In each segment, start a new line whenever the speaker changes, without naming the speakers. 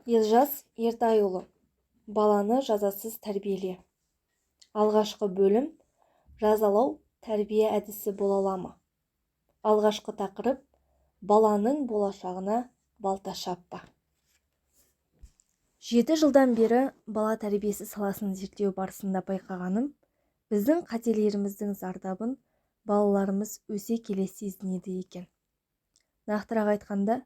Елжас Ертайұлы. Баланы жазасыз тәрбиеле. Алғашқы бөлім: жазалау тәрбие әдісі бола ала ма? Алғашқы тақырып: баланың болашағына балта шаппа. 7 жылдан бері бала тәрбиесі саласын зерттеу барысында байқағаным, біздің қателеріміздің зардабын балаларымыз өсе келе сезінеді екен. Нақтырақ айтқанда,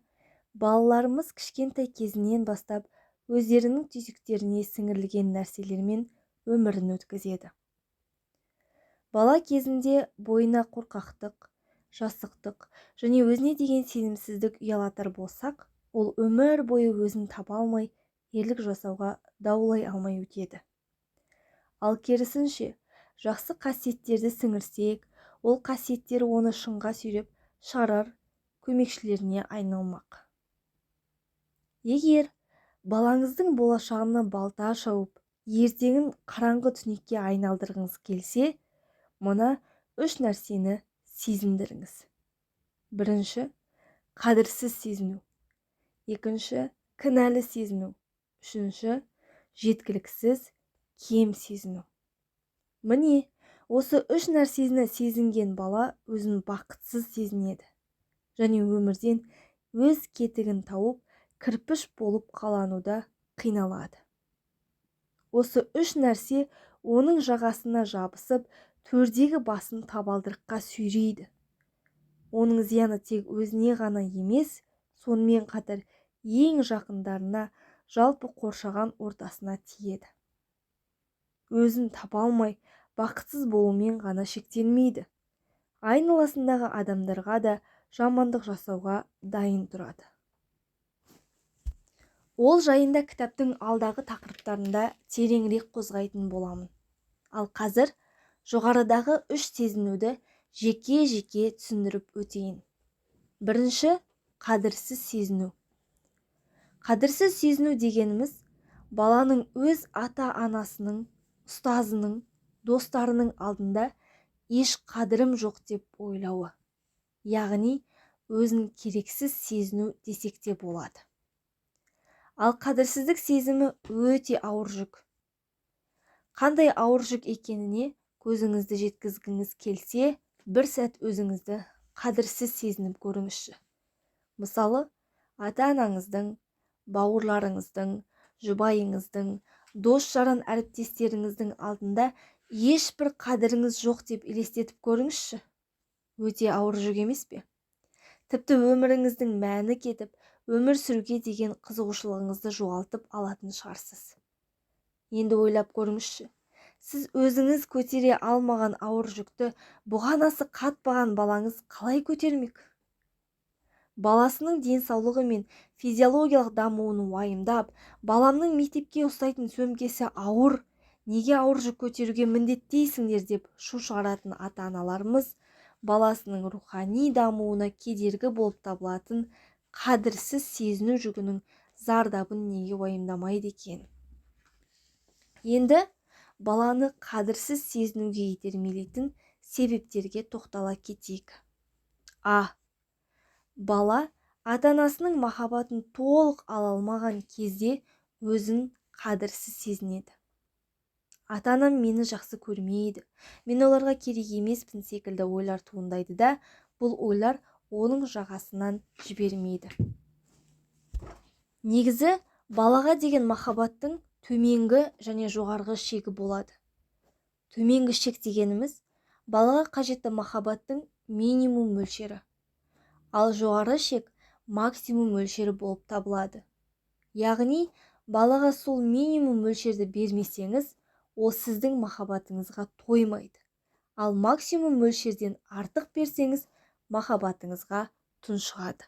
балаларымыз кішкентай кезінен бастап өздерінің түйсіктеріне сіңірілген нәрселермен өмірін өткізеді. Бала кезінде бойына қорқақтық, жасықтық және өзіне деген сенімсіздік ұялатар болсақ, ол өмір бойы өзін таба алмай, ерлік жасауға даулай алмай өтеді. Ал керісінше, жақсы қасиеттерді сіңірсек, ол қасиеттер оны шыңға сүйреп шығарар көмекшілеріне айналмақ. Егер балаңыздың болашағына балта шауып, ертеңін қараңғы түнекке айналдырғыңыз келсе, мына 3 нәрсені сезіндіріңіз. Бірінші, қадірсіз сезіну. Екінші, кінәлі сезіну. Үшінші, жеткіліксіз, кем сезіну. Міне, осы 3 нәрсені сезінген бала өзін бақытсыз сезінеді және өмірден өз кетігін тауып, кірпіш болып қалануда қиналады. Осы 3 нәрсе оның жағасына жабысып, төрдегі басын табалдырыққа сүйрейді. Оның зияны тек өзіне ғана емес, сонымен қатар ең жақындарына, жалпы қоршаған ортасына тиеді. Өзін таба алмай, бақытсыз болумен ғана шектелмейді. Айналасындағы адамдарға да жамандық жасауға дайын тұрады. Ол жайында кітаптың алдағы тақырыптарында тереңірек қозғайтын боламын. Ал қазір жоғарыдағы 3 сезінуді жеке-жеке түсіндіріп өтейін. Бірінші, қадірсіз сезіну. Қадірсіз сезіну дегеніміз, баланың өз ата-анасының, ұстазының, достарының алдында еш қадірім жоқ деп ойлауы. Яғни, өзін керексіз сезіну десек те болады. Ал қадірсіздік сезімі өте ауыр жүк. Қандай ауыр жүк екеніне көзіңізді жеткізгіңіз келсе, бір сәт өзіңізді қадірсіз сезініп көріңізші. Мысалы, ата-анаңыздың, бауырларыңыздың, жұбайыңыздың, дос-жаран әріптестеріңіздің алдында ешбір қадіріңіз жоқ деп елестетіп көріңізші. Өте ауыр жүк емес пе? Тіпті өміріңіздің мәні кетіп, өмір сүруге деген қызығушылығыңызды жоғалтып алатын шығарсыз. Енді ойлап көріңізші, сіз өзіңіз көтере алмаған ауыр жүкті бұғанасы қатпаған балаңыз қалай көтермек? Баласының денсаулығы мен физиологиялық дамуын уайымдап, баламның мектепке ұстайтын сөмкесі ауыр, неге ауыр жүк көтеруге міндеттейсіңдер деп шу шығаратын ата-аналарымыз баласының рухани дамуына кедергі болып табылатын қадірсіз сезіну жүгінің зардабын неге уайымдамайды екен? Енді баланы қадірсіз сезінуге итермелейтін себептерге тоқтала кетейік. А. Бала ата-анасының махаббатын толық ала алмаған кезде өзін қадірсіз сезінеді. Ата-анам мені жақсы көрмейді, мен оларға керек емеспін секілді ойлар туындайды да, бұл ойлар оның жағасынан жібермейді. Негізі, балаға деген махаббаттың төменгі және жоғарғы шегі болады. Төменгі шек дегеніміз, балаға қажетті махаббаттың минимум мөлшері. Ал жоғары шек максимум мөлшері болып табылады. Яғни, балаға сол минимум мөлшерді бермесеңіз, ол сіздің махаббатыңызға тоймайды. Ал максимум мөлшерден артық берсеңіз, махаббатыңызға тұншығады.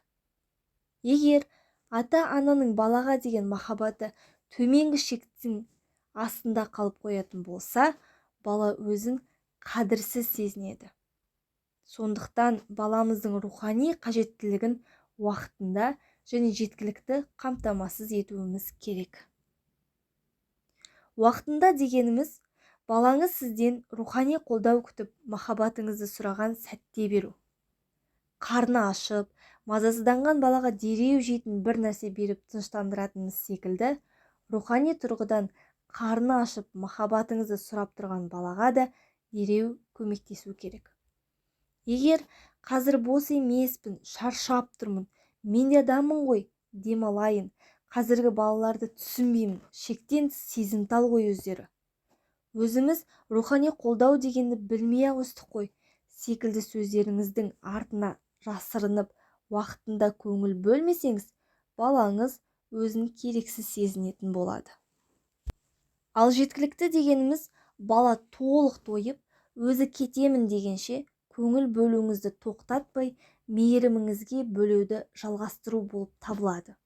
Егер ата-ананың балаға деген махаббаты төменгі шектің астында қалып қоятын болса, бала өзін қадірсіз сезінеді. Сондықтан баламыздың рухани қажеттілігін уақытында және жеткілікті қамтамасыз етуіміз керек. Уақытында дегеніміз, балаңыз сізден рухани қолдау күтіп, махаббатыңызды сұраған сәтте беру. Қарны ашып, Мазасызданған балаға дереу жейтін бір нәрсе беріп тыныштандыратынымыз секілді, рухани тұрғыдан қарны ашып махаббатыңызды сұрап тұрған балаға да дереу көмектесу керек. Егер қазір бос емеспін, шаршап тұрмын, мен де адаммын ғой, демалайын, қазіргі балаларды түсінбеймін, шектен тыс сезімтал ғой өздері. Өзіміз рухани қолдау дегенді білмей-ақ өстік қой секілді сөздеріңіздің артына жасырынып, уақытында көңіл бөлмесеңіз, балаңыз өзін керексіз сезінетін болады. Ал жеткілікті дегеніміз бала толық тойып, өзі кетемін дегенше көңіл бөлуіңізді тоқтатпай, мейіріміңізге бөлуді жалғастыру болып табылады.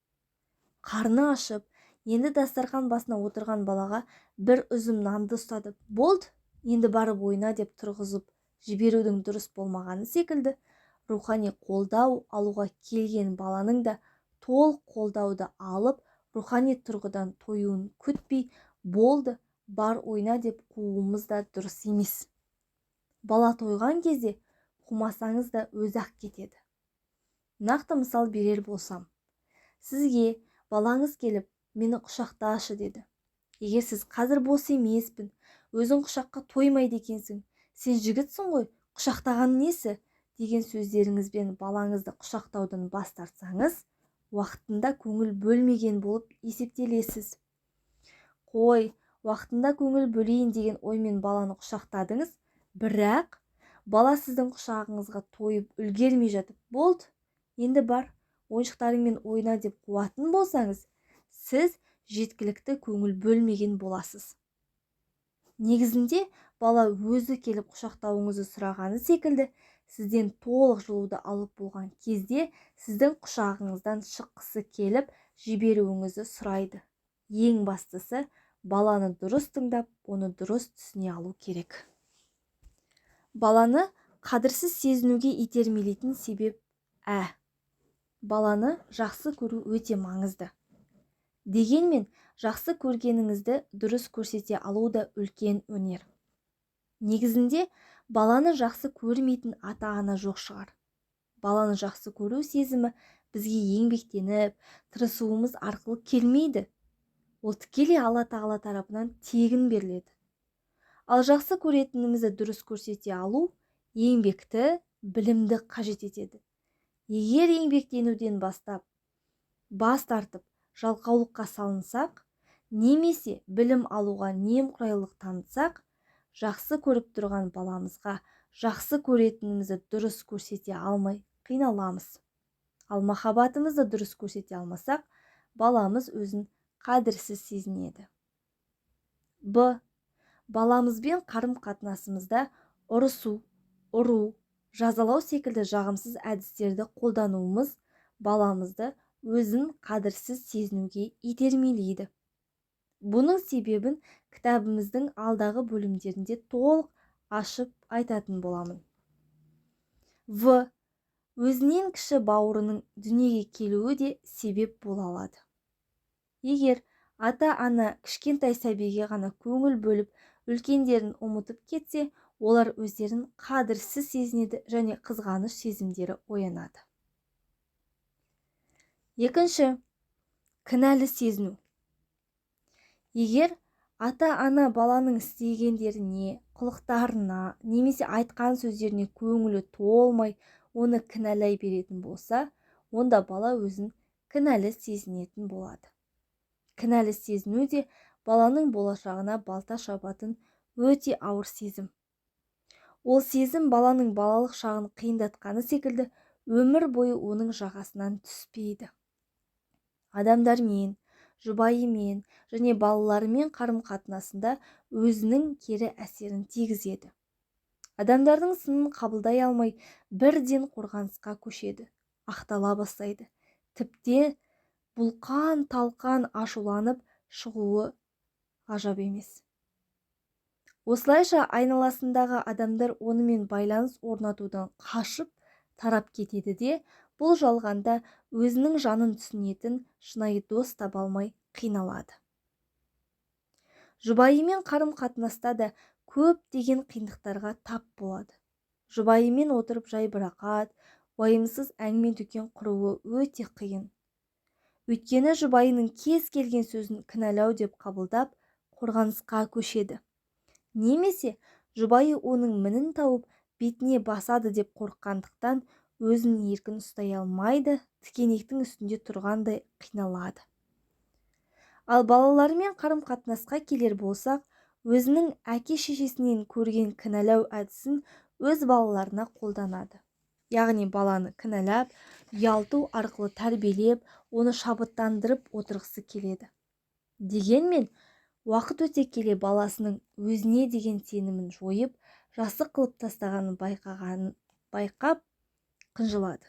Қарны ашып, енді дастархан басына отырған балаға бір үзім нанды ұстатып, болды, енді барып ойна деп тұрғызып жіберудің дұрыс болмағаны секілді, рухани қолдау алуға келген баланың да толық қолдауды алып, рухани тұрғыдан тойуын күтпей, болды, бар ойна деп қууымыз да дұрыс емес. Бала тойған кезде қумасаңыз да өзі-ақ кетеді. Нақты мысал берер болсам, сізге балаңыз келіп, мені құшақташы деді. Егер сіз қазір бос емеспін, өзің құшаққа тоймайды екенсің, сен жігітсің ғой, құшақтаған несі? Деген сөздеріңізбен балаңызды құшақтаудан бас тартсаңыз, уақытында көңіл бөлмеген болып есептелесіз. Қой, уақытында көңіл бөлейін деген оймен баланы құшақтадыңыз, бірақ бала сіздің құшағыңызға тойып үлгермей жатып, болды, енді бар, ойыншықтарыңмен ойна деп қуатын болсаңыз, сіз жеткілікті көңіл бөлмеген боласыз. Негізінде бала өзі келіп құшақтауыңызды сұрағаны секілді, сізден толық жылуды алып болған кезде сіздің құшағыңыздан шыққысы келіп жіберуіңізді сұрайды. Ең бастысы, баланы дұрыс тыңдап, оны дұрыс түсіне алу керек. Баланы қадірсіз сезінуге итермелейтін себеп баланы жақсы көру өте маңызды. Дегенмен, жақсы көргеніңізді дұрыс көрсете алу да үлкен өнер. Негізінде, баланы жақсы көрмейтін ата-ана жоқ шығар. Баланы жақсы көру сезімі бізге еңбектеніп, тырысуымыз арқылы келмейді. Ол тікелей Алла Тағала тарапынан тегін беріледі. Ал жақсы көретінімізді дұрыс көрсете алу еңбекті, білімді қажет етеді. Егер еңбектенуден бас тартып, жалқаулыққа салынсақ, немесе білім алуға немқұрайлылық танытсақ, жақсы көріп тұрған баламызға жақсы көретінімізді дұрыс көрсете алмай қиналамыз. Ал махаббатымызды дұрыс көрсете алмасақ, баламыз өзін қадірсіз сезінеді. Баламызбен қарым-қатынасымызда ұрысу, ұру, жазалау секілді жағымсыз әдістерді қолдануымыз баламызды өзін қадірсіз сезінуге итермелейді. Бұның себебін кітабымыздың алдағы бөлімдерінде толық ашып айтатын боламын. Өзінен кіші бауырының дүниеге келуі де себеп бола алады. Егер ата-ана кішкентай сәбиге ғана көңіл бөліп, үлкендерін ұмытып кетсе, олар өздерін қадірсіз сезінеді және қызғаныш сезімдері оянады. Екінші, кінәлі сезіну. Егер ата-ана баланың істегендеріне, қылықтарына, немесе айтқан сөздеріне көңілі толмай, оны кінәлай беретін болса, онда бала өзін кінәлі сезінетін болады. Кінәлі сезіну де баланың болашағына балта шабатын өте ауыр сезім. Ол сезім баланың балалық шағын қиындатқаны секілді өмір бойы оның жағасынан түспейді. Адамдармен, жұбайымен және балаларымен қарым-қатынасында өзінің кері әсерін тигізеді. Адамдардың сынын қабылдай алмай, бірден қорғанысқа көшеді, ақтала бастайды. Тіпті бұлқан-талқан ашуланып шығуы ғажап емес. Осылайша айналасындағы адамдар онымен байланыс орнатудан қашып, тарап кетеді де, бұл жалғанда өзінің жанын түсінетін шынайы дос таба алмай қиналады. Жұбайымен қарым-қатынаста да көптеген қиындықтарға тап болады. Жұбайымен отырып жайбарақат, уайымсыз әңгіме-дүкен құруы өте қиын. Өйткені жұбайының кез келген сөзін кінәлау деп қабылдап, қорғанысқа көшеді. Немесе жұбайы оның мінін тауып, бетіне басады деп қорыққандықтан өзін еркін ұстай алмайды, тікенектің үстінде тұрғандай қиналады. Ал балаларымен қарым-қатынасқа келер болсақ, өзінің әке-шешесінен көрген кінәлау әдісін өз балаларына қолданады. Яғни баланы кінәлап, ұялту арқылы тәрбиелеп, оны шабыттандырып отырғысы келеді. Дегенмен, уақыт өте келе баласының өзіне деген сенімін жойып, жасы қылып тастағанын байқап қынжылады.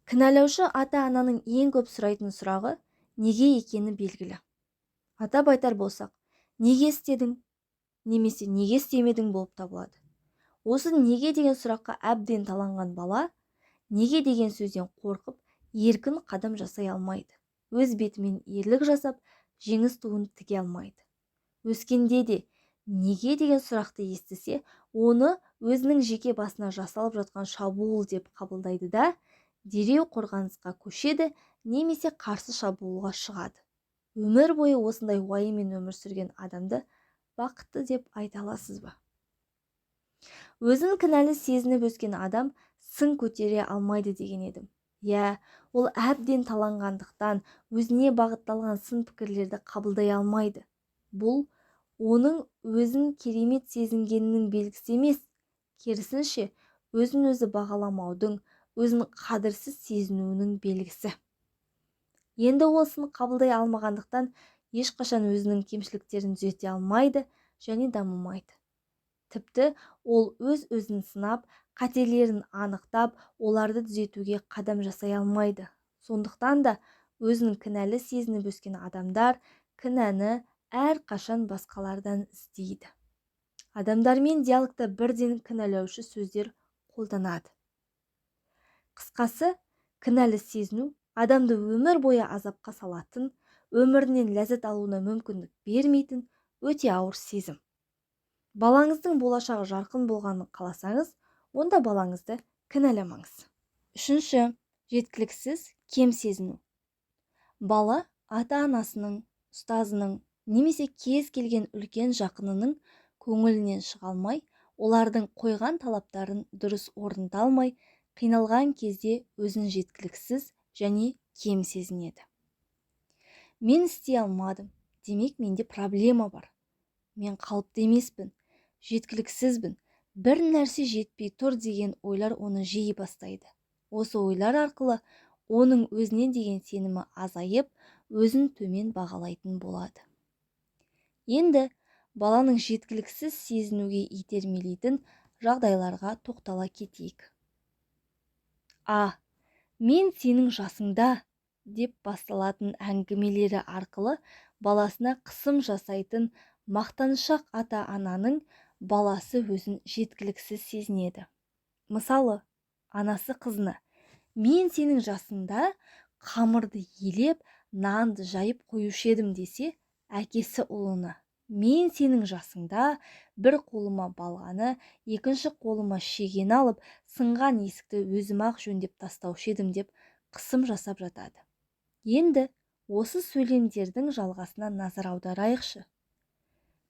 Кінәлаушы ата-ананың ең көп сұрайтын сұрағы неге екені белгілі. Атап айтар болсақ, неге істедің, немесе неге істемедің болып табылады. Осы неге деген сұраққа әбден таланған бала, неге деген сөзден қорқып, еркін қадам жасай алмайды. Өз бетімен ерлік жасап, жеңіс туын тіге алмайды. Өскенде де неге деген сұрақты естісе, оны өзінің жеке басына жасалып жатқан шабуыл деп қабылдайды да, дереу қорғанысқа көшеді, немесе қарсы шабуылға шығады. Өмір бойы осындай уайыммен өмір сүрген адамды бақытты деп айта аласыз ба? Өзін кінәлі сезініп өскен адам сын көтере алмайды деген едім. Ол әбден таланғандықтан өзіне бағытталған сын пікірлерді қабылдай алмайды. Бұл оның өзін керемет сезінгенінің белгісі емес, керісінше өзін өзі бағаламаудың, өзін қадірсіз сезінуінің белгісі. Енді ол сын қабылдай алмағандықтан ешқашан өзінің кемшіліктерін түзете алмайды және дамымайды. Тіпті ол өз-өзін сынап, қателерін анықтап, оларды түзетуге қадам жасай алмайды. Сондықтан да өзін кінәлі сезініп өскен адамдар кінәні әрқашан басқалардан іздейді. Адамдармен диалогта бірден кінәлаушы сөздер қолданады. Қысқасы, кінәлі сезіну адамды өмір бойы азапқа салатын, өмірінен ләззат алуына мүмкіндік бермейтін өте ауыр сезім. Балаңыздың болашағы жарқын болғанын қаласаңыз, онда балаңызды кінәламаңыз. Үшінші, жеткіліксіз кем сезіну. Бала ата-анасының, ұстазының, немесе кез келген үлкен жақынының көңілінен шыға алмай, олардың қойған талаптарын дұрыс орындалмай, қиналған кезде өзін жеткіліксіз және кем сезінеді. Мен істей алмадым, демек менде проблема бар. Мен қалыпты емеспін, жеткіліксізбін, бір нәрсе жетпей тұр деген ойлар оны жей бастайды. Осы ойлар арқылы оның өзіне деген сенімі азайып, өзін төмен бағалайтын болады. Енді баланың жеткіліксіз сезінуге итермелейтін жағдайларға тоқтала кетейік. Мен сенің жасыңда деп басталатын әңгімелері арқылы баласына қысым жасайтын мақтаншақ ата-ананың баласы өзін жеткіліксіз сезінеді. Мысалы, анасы қызына, мен сенің жасыңда қамырды елеп, нанды жайып қоюшы едім десе, әкесі ұлына, мен сенің жасыңда бір қолыма балғаны, екінші қолыма шегені алып, сынған есікті өзім-ақ жөндеп тастаушы едім деп қысым жасап жатады. Енді осы сөйлемдердің жалғасына назар аударайықшы.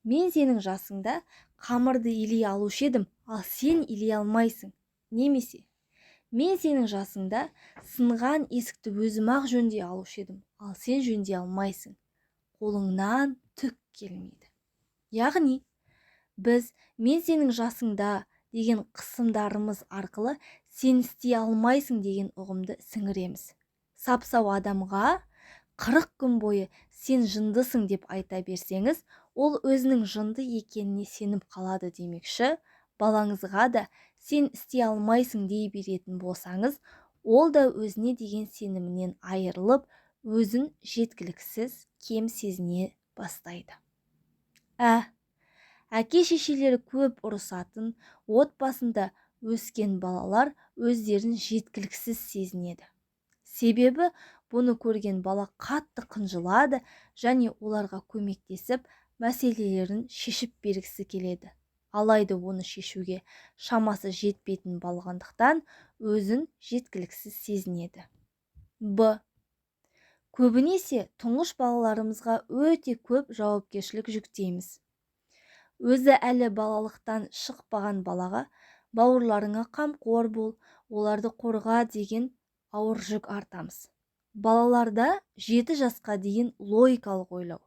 Мен сенің жасыңда қамырды илей алушы едім, ал сен илей алмайсың. Немесе, мен сенің жасыңда сынған есікті өзім-ақ жөндей алушы едім, ал сен жөндей алмайсың. Қолыңнан түк келмейді. Яғни, біз мен сенің жасыңда деген қысымдарымыз арқылы сен істей алмайсың деген ұғымды сіңіреміз. Сап-сау адамға 40 күн бойы сен жындысың деп айта берсеңіз, ол өзінің жынды екеніне сеніп қалады демекші. Балаңызға да сен істей алмайсың дей беретін болсаңыз, ол да өзіне деген сенімінен айырылып, өзін жеткіліксіз кем сезіне бастайды. Әке-шешелері көп ұрысатын, отбасында өскен балалар өздерін жеткіліксіз сезінеді. Себебі бұны көрген бала қатты қынжылады және оларға көмектесіп, мәселелерін шешіп бергісі келеді. алайда оны шешуге шамасы жетпейтін болғандықтан өзін жеткіліксіз сезінеді. Б. Көбінесе тұңғыш балаларымызға өте көп жауапкершілік жүктейміз. Өзі әлі балалықтан шықпаған балаға бауырларыңа қамқор бол, оларды қорға деген ауыр жүк артамыз. Балаларда 7 жасқа дейін логикалық ойлау,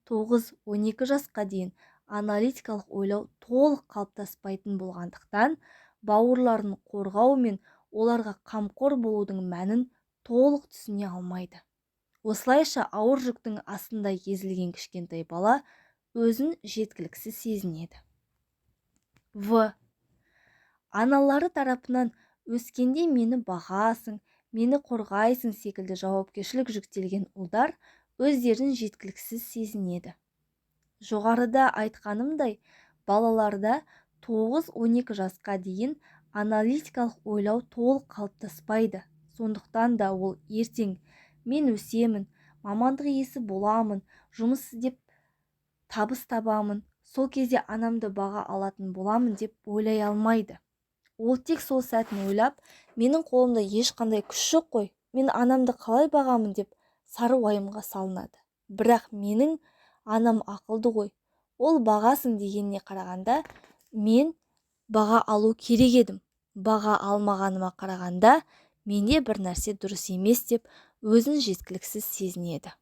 9-12 жасқа дейін аналитикалық ойлау толық қалыптаспайтын болғандықтан бауырларын қорғау мен оларға қамқор болудың мәнін толық түсіне алмайды. Осылайша ауыр жүктің астында езілген кішкентай бала өзін жеткіліксіз сезінеді. В. Аналары тарапынан өскенде мені бағасың, мені қорғайсың секілді жауапкершілік жүктелген ұлдар өздерін жеткіліксіз сезінеді. Жоғарыда айтқанымдай, балаларда 9-12 жасқа дейін аналитикалық ойлау толық қалыптаспайды. Сондықтан да ол ертең мен өсемін, мамандық иесі боламын, жұмыс іздеп табыс табамын, сол кезде анамды баға алатын боламын деп ойлай алмайды. Ол тек сол сәтін ойлап, менің қолымда ешқандай күш жоқ қой, мен анамды қалай бағамын деп сары уайымға салынады. Бірақ менің анам ақылды ғой, ол бағасын дегеніне қарағанда мен баға алу керек едім. Баға алмағаныма қарағанда менде бір нәрсе дұрыс емес деп өзін жеткіліксіз сезінеді.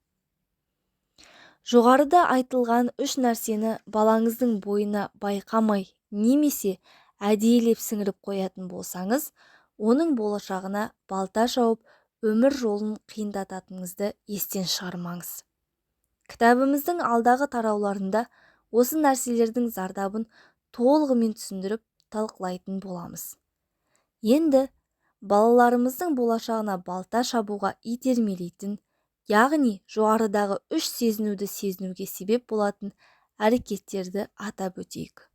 Жоғарыда айтылған 3 нәрсені балаңыздың бойына байқамай немесе әдейілеп сіңіріп қоятын болсаңыз, оның болашағына балта шауып, өмір жолын қиындататыныңызды естен шығармаңыз. Кітабымыздың алдағы тарауларында осы нәрселердің зардабын толығымен түсіндіріп талқылайтын боламыз. Енді балаларымыздың болашағына балта шабуға итермелейтін, яғни жоғарыдағы 3 сезінуді сезінуге себеп болатын әрекеттерді атап өтейік.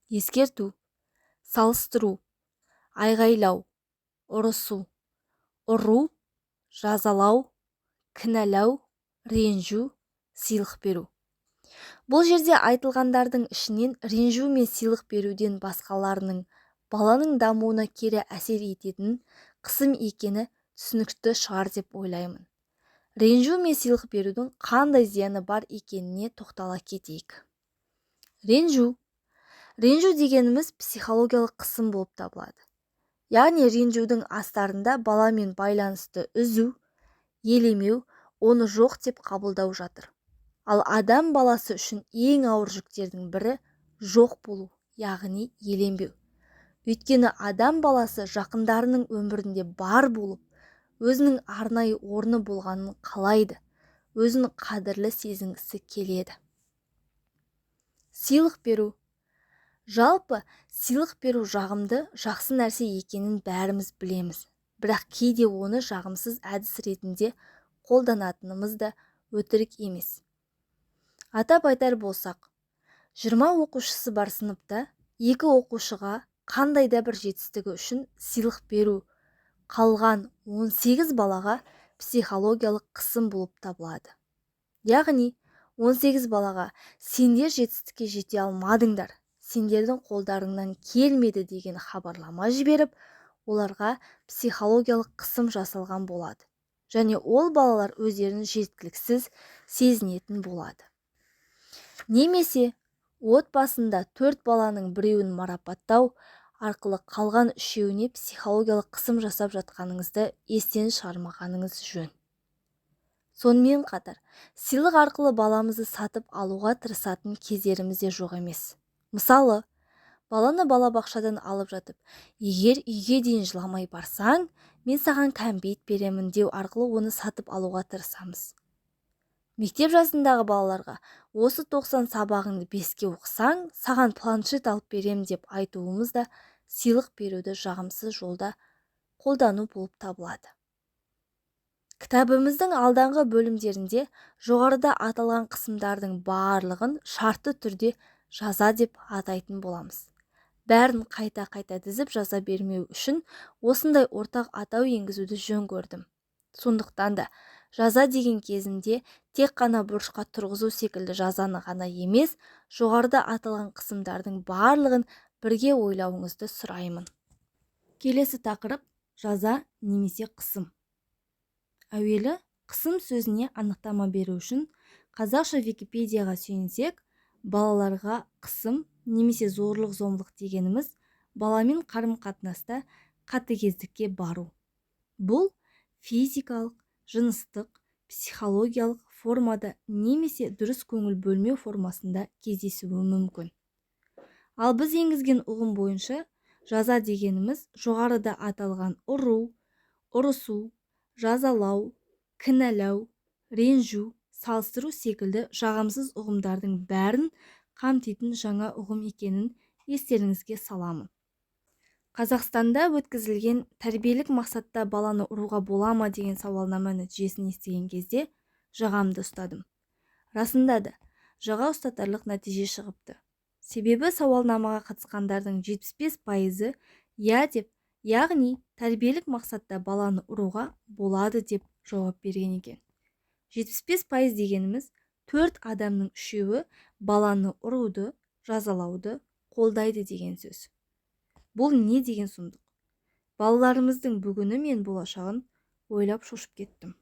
Ескерту, салыстыру, айғайлау, ұрысу, ұру, жазалау, кінәлау, ренжу, сыйлық беру. Бұл жерде айтылғандардың ішінен ренжу мен сыйлық беруден басқаларының баланың дамуына кері әсер ететін қысым екені түсінікті шығар деп ойлаймын. Ренжу мен сыйлық берудің қандай зияны бар екеніне тоқтала кетейік. Ренжу дегеніміз психологиялық қысым болып табылады. Яғни ренжудің астарында баламен байланысты үзу, елемеу, оны жоқ деп қабылдау жатыр. Ал адам баласы үшін ең ауыр жүктердің бірі жоқ болу, яғни еленбеу. Өйткені адам баласы жақындарының өмірінде бар болып, өзінің арнайы орны болғанын қалайды, өзін қадірлі сезінгісі келеді. Сыйлық беру. Жалпы, сыйлық беру жағымды, жақсы нәрсе екенін бәріміз білеміз. Бірақ кейде оны жағымсыз әдіс ретінде қолданатынымыз да өтірік емес. Атап айтар болсақ, 20 оқушысы бар сыныпта 2 оқушыға қандай да бір жетістігі үшін сыйлық беру қалған 18 балаға психологиялық қысым болып табылады. Яғни 18 балаға сендер жетістікке жете алмадыңдар, сендердің қолдарыңнан келмеді деген хабарлама жіберіп, оларға психологиялық қысым жасалған болады. Және ол балалар өздерін жеткіліксіз сезінетін болады. Немесе отбасында 4 баланың біреуін марапаттау арқылы қалған 3-еуіне психологиялық қысым жасап жатқаныңызды естен шығармағаныңыз жөн. Сонымен қатар, сыйлық арқылы баламызды сатып алуға тырысатын кездеріміз де жоқ емес. Мысалы, баланы балабақшадан алып жатып, егер үйге дейін жыламай барсаң, мен саған кәмпит беремін деу арқылы оны сатып алуға тырысамыз. Мектеп жасындағы балаларға осы 90 сабағыңды 5-ке оқысаң, саған планшет алып берем деп айтуымыз да сыйлық беруді жағымсыз жолда қолдану болып табылады. Кітабымыздың алдағы бөлімдерінде жоғарыда аталған қысымдардың барлығын шартты түрде жаза деп атайтын боламыз. Бәрін қайта-қайта дізіп жаза бермеу үшін осындай ортақ атау енгізуді жөн көрдім. Сондықтан да жаза деген кезінде тек қана бұрышқа тұрғызу секілді жазаны ғана емес, жоғарыда аталған қысымдардың барлығын бірге ойлауыңызды сұраймын. Келесі тақырып жаза немесе қысым. Әуелі қысым сөзіне анықтама беру үшін қазақша Википедияға сүйенсек, балаларға қысым немесе зорлық-зомбылық дегеніміз баламен қарым-қатынаста қатыгездікке бару. Бұл физикалық, жыныстық, психологиялық формада немесе дұрыс көңіл бөлмеу формасында кездесуі мүмкін. Ал біз енгізген ұғым бойынша жаза дегеніміз жоғарыда аталған ұру, ұрысу, жазалау, кінәлау, ренжу, салыстыру секілді жағымсыз ұғымдардың бәрін қамтитын жаңа ұғым екенін естеріңізге саламын. Қазақстанда өткізілген тәрбиелік мақсатта баланы ұруға бола ма деген сауалнама нәтижесін естіген кезде жағамды ұстадым. Расында да, жаға ұстатарлық нәтиже шығыпты. Себебі сауалнамаға қатысқандардың 75%-і «я» деп, яғни тәрбиелік мақсатта баланы ұруға болады деп жауап берген екен. 75% дегеніміз 4 адамның 3-і баланы ұруды, жазалауды қолдайды деген сөз. Бұл не деген сұмдық? Балаларымыздың бүгіні мен болашағын ойлап шошып кеттім.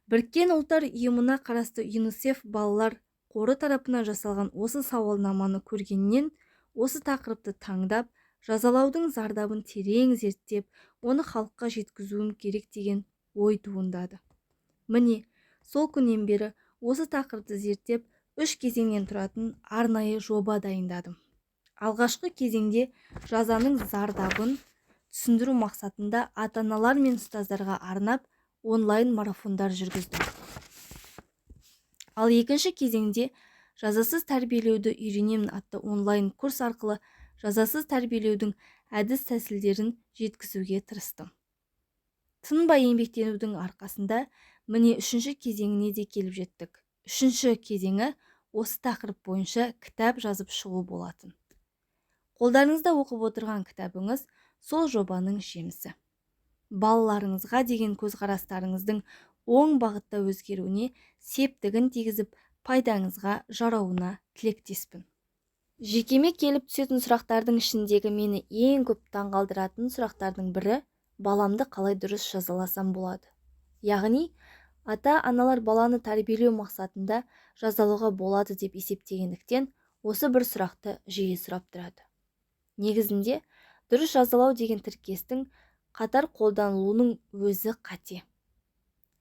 Біріккен ұлттар ұйымына қарасты ЮНИСЕФ балалар қоры тарапынан жасалған осы сауалнаманы көргеннен осы тақырыпты таңдап, жазалаудың зардабын терең зерттеп, оны халыққа жеткізуім керек деген ой туындады. Міне, сол күннен бері осы тақырыпты зерттеп, 3 кезеңнен тұратын арнайы жоба дайындадым. Алғашқы кезеңде жазаның зардабын түсіндіру мақсатында ата-аналар мен ұстаздарға арнап онлайн марафондар жүргіздім. Ал екінші кезеңде жазасыз тәрбиелеуді үйренемін атты онлайн курс арқылы жазасыз тәрбиелеудің әдіс тәсілдерін жеткізуге тырыстым. Тынбай еңбектенудің арқасында міне 3-ші кезеңіне де келіп жеттік. 3-ші кезеңі осы тақырып бойынша кітап жазып шығу болатын. Қолдарыңызда оқып отырған кітабыңыз сол жобаның жемісі. Балаларыңызға деген көзқарастарыңыздың оң бағытта өзгеруіне септігін тигізіп, пайдаңызға жарауына тілектеспін. Жекеме келіп түсетін сұрақтардың ішіндегі мені ең көп таңғалдыратын сұрақтардың бірі баламды қалай дұрыс жазаласам болады. Яғни, ата-аналар баланы тәрбиелеу мақсатында жазалауға болады деп есептегендіктен осы бір сұрақты жиі сұрап тұрады. Негізінде, дұрыс жазалау деген тіркестің қатар қолданылуының өзі қате.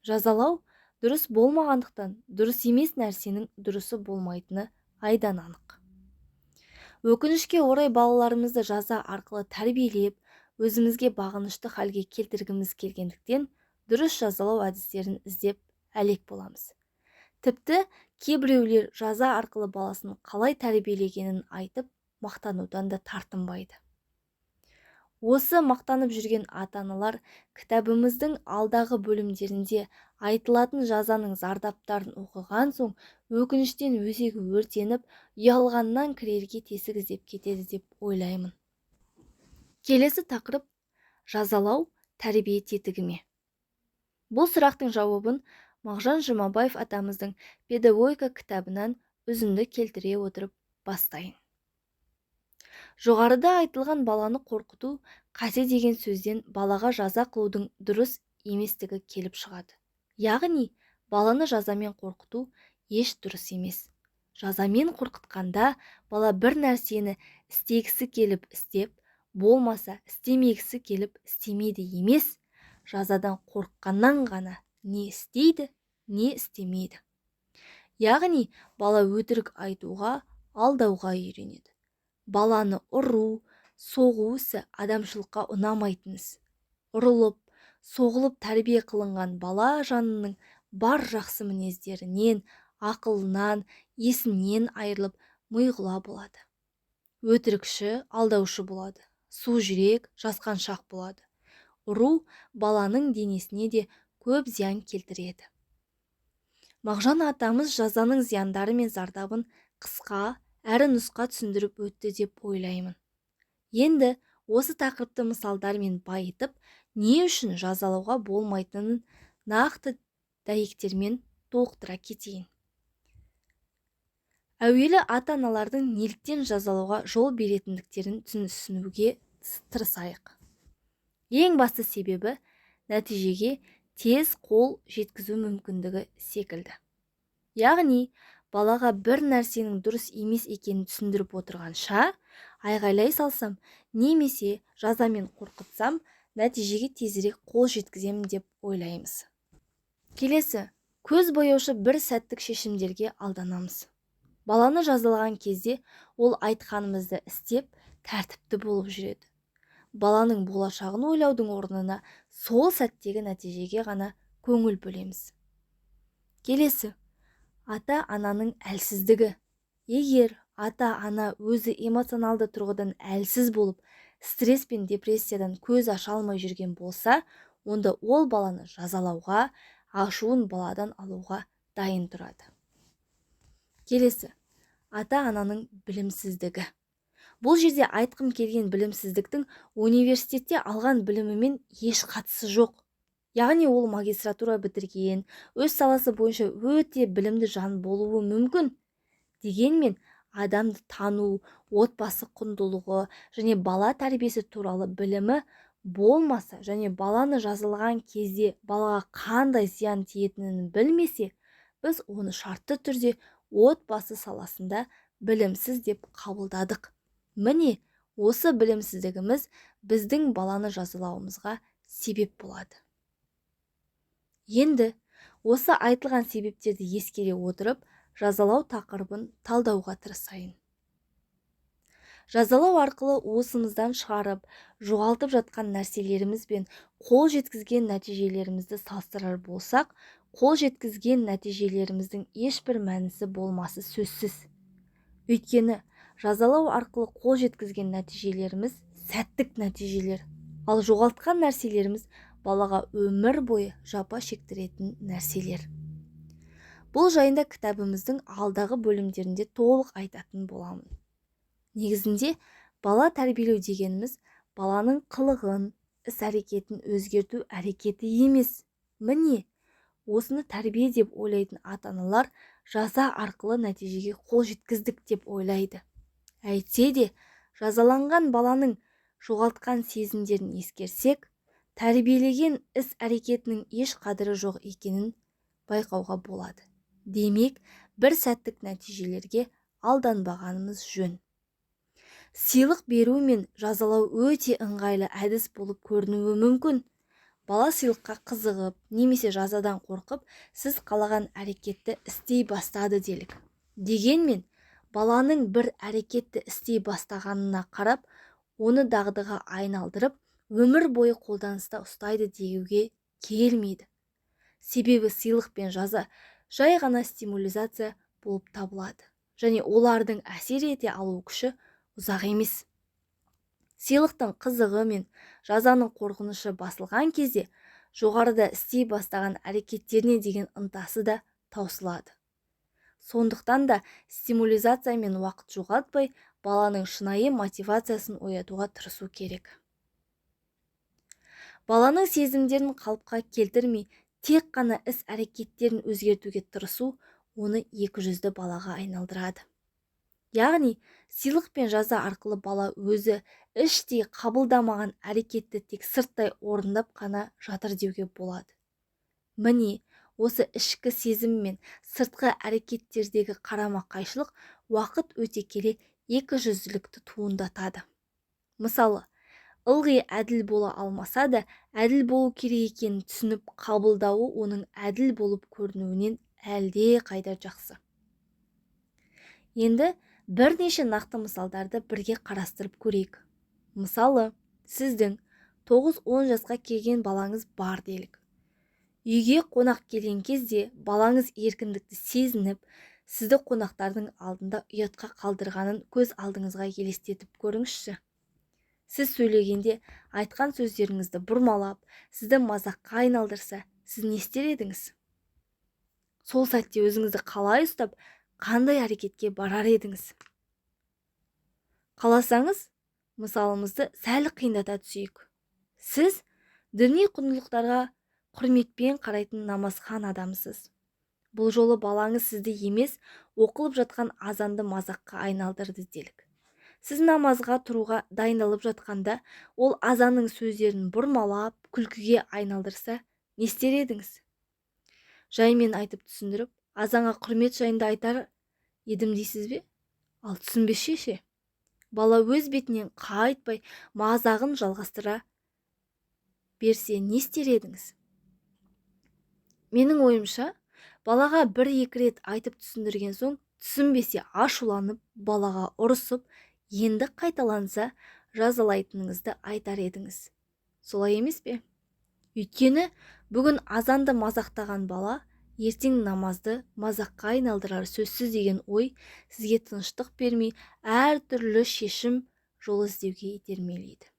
Жазалау дұрыс болмағандықтан дұрыс емес нәрсенің дұрысы болмайтыны айдан анық. Өкінішке орай балаларымызды жаза арқылы тәрбиелеп, өзімізге бағынышты халге келтіргіміз келгендіктен дұрыс жазалау әдістерін іздеп әлек боламыз. Тіпті кейбіреулер жаза арқылы баласын қалай тәрбиелегенін айтып, мақтанудан да тартынбайды. Осы мақтанып жүрген ата-аналар кітабымыздың алдағы бөлімдерінде айтылатын жазаның зардаптарын оқыған соң өкініштен өзегі өртеніп, ұялғаннан кірерге тесік іздеп кетеді деп ойлаймын. Келесі тақырып жазалау тәрбие тетігі ме? Бұл сұрақтың жауабын Мағжан Жұмабаев атамыздың педагогика кітабынан үзінді келтіре отырып бастайын. Жоғарыда айтылған баланы қорқыту қате деген сөзден балаға жаза қылудың дұрыс еместігі келіп шығады. Яғни, баланы жазамен қорқыту еш дұрыс емес. Жазамен қорқытқанда бала бір нәрсені істегісі келіп істеп, болмаса істемегісі келіп істемейді емес, жазадан қорыққаннан ғана не істейді, не істемейді. Яғни, бала өтірік айтуға, алдауға үйренеді. Баланы ұру, соғу ісі адамшылыққа ұнамайтын іс. Ұрылып, соғылып тәрбие қылынған бала жанының бар жақсы мінездерінен, ақылынан, есінен айырылып миғұла болады. Өтірікші, алдаушы болады. Су жүрек, жасқаншақ болады. Ұру баланың денесіне де көп зиян келтіреді. Мағжан атамыз жазаның зияндары мен зардабын қысқа, әрі нұсқа түсіндіріп өтті деп ойлаймын. Енді осы тақырыпты мысалдармен байытып, не үшін жазалауға болмайтынын нақты дәйектермен толықтыра кетейін. Әуелі ата-аналардың неліктен жазалауға жол беретіндіктерін түсінуге тырысайық. Ең басты себебі нәтижеге тез қол жеткізу мүмкіндігі секілді. Яғни, балаға бір нәрсенің дұрыс емес екенін түсіндіріп отырғанша, айғайлай салсам, немесе жазамен қорқытсам, нәтижеге тезірек қол жеткіземін деп ойлаймыз. Келесі, көз бояушы бір сәттік шешімдерге алданамыз. Баланы жазалаған кезде ол айтқанымызды істеп, тәртіпті болып жүреді. Баланың болашағын ойлаудың орнына сол сәттегі нәтижеге ғана көңіл бөлеміз. Келесі, ата-ананың әлсіздігі. Егер ата-ана өзі эмоционалды тұрғыдан әлсіз болып, стресс пен депрессиядан көз аша алмай жүрген болса, онда ол баланы жазалауға, ашуын баладан алуға дайын тұрады. Келесі, ата-ананың білімсіздігі. Бұл жерде айтқым келген білімсіздіктің университетте алған білімімен еш қатысы жоқ. Яғни ол магистратура бітірген, өз саласы бойынша өте білімді жан болуы мүмкін. Дегенмен, адамды тану, отбасы құндылығы және бала тәрбиесі туралы білімі болмаса және баланы жазылған кезде балаға қандай зиян тиетінін білмесе, біз оны шартты түрде отбасы саласында білімсіз деп қабылдадық. Міне, осы білімсіздігіміз біздің баланы жазалауымызға себеп болады. Енді, осы айтылған себептерді ескере отырып, жазалау тақырыбын талдауға тырысайын. Жазалау арқылы уысымыздан шығарып, жоғалтып жатқан нәрселеріміз бен қол жеткізген нәтижелерімізді салыстырар болсақ, қол жеткізген нәтижелеріміздің ешбір мәнісі болмасы сөзсіз. Өйткені, жазалау арқылы қол жеткізген нәтижелеріміз сәттік нәтижелер, ал жоғалтқан нәрселеріміз балаға өмір бойы жапа шектіретін нәрселер. Бұл жайында кітабымыздың алдағы бөлімдерінде толық айтатын боламын. Негізінде, бала тәрбиелеу дегеніміз баланың қылығын, іс-әрекетін өзгерту әрекеті емес. Міне, осыны тәрбие деп ойлайтын ата-аналар жаза арқылы нәтижеге қол жеткіздік деп ойлайды. Әйтсе де, жазаланған баланың жоғалтқан сезімдерін ескерсек, тәрбиелеген іс-әрекетінің еш қадірі жоқ екенін байқауға болады. Демек, бір сәттік нәтижелерге алданбағанымыз жөн. Сыйлық беру мен жазалау өте ыңғайлы әдіс болып көрінуі мүмкін. Бала сыйлыққа қызығып, немесе жазадан қорқып, сіз қалаған әрекетті істей бастады делік. Дегенмен, баланың бір әрекетті істей бастағанына қарап, оны дағдыға айналдырып, өмір бойы қолданыста ұстайды деуге келмейді. Себебі сыйлық пен жаза жай ғана стимулизация болып табылады. Және олардың әсер ете алу күші ұзақ емес. Сыйлықтың қызығы мен жазаның қорқынышы басылған кезде, жоғарыда істей бастаған әрекеттеріне деген ынтасы да таусылады. Сондықтан да стимулизация мен уақыт жоғалтпай, баланың шынайы мотивациясын оятуға тырысу керек. Баланың сезімдерін қалыпқа келтірмей, тек қана іс-әрекеттерін өзгертуге тырысу оны екіжүзді балаға айналдырады. Яғни, сыйлық пен жаза арқылы бала өзі іштей қабылдамаған әрекетті тек сырттай орындап қана жатыр деуге болады. Міне, осы ішкі сезім мен сыртқы әрекеттердегі қарама-қайшылық уақыт өте келе екіжүзділікті туындатады. Мысалы, ылғи әділ бола алмаса да, әділ болу керек екенін түсініп қабылдауы оның әділ болып көрінуінен әлде қайда жақсы. Енді бірнеше нақты мысалдарды бірге қарастырып көрейік. Мысалы, сіздің 9-10 жасқа келген балаңыз бар делік. Үйге қонақ келген кезде балаңыз еркіндікті сезініп, сізді қонақтардың алдында ұятқа қалдырғанын көз алдыңызға елестетіп көріңізші. Сіз сөйлегенде айтқан сөздеріңізді бұрмалап, сізді мазаққа айналдырса, сіз не істер едіңіз? Сол сәтте өзіңізді қалай ұстап, қандай әрекетке барар едіңіз? Қаласаңыз, мысалымызды сәл қиындата түсейік. Сіз діни құндылықтарға құрметпен қарайтын намазхан адамсыз. Бұл жолы балаңыз сізді емес, оқылып жатқан азанды мазаққа айналдырды делік. Сіз намазға тұруға дайындалып жатқанда, ол азанның сөздерін бұрмалап, күлкіге айналдырса, не істер едіңіз? Жаймен айтып түсіндіріп, азанға құрмет жайында айтар едім дейсіз бе? Ал түсінбесше ше? Бала өз бетінен қайтпай, мазағын жалғастыра берсе, не істер едіңіз? Менің ойымша, балаға 1-2 рет айтып түсіндірген соң, түсінбесе ашуланып, балаға ұрысып, енді қайталанса жазалайтыныңызды айтар едіңіз. Солай емес пе? Өйткені бүгін азанды мазақтаған бала ертең намазды мазаққа айналдырар сөзсіз деген ой сізге тыныштық бермей, әртүрлі шешім жол іздеуге итермелейді.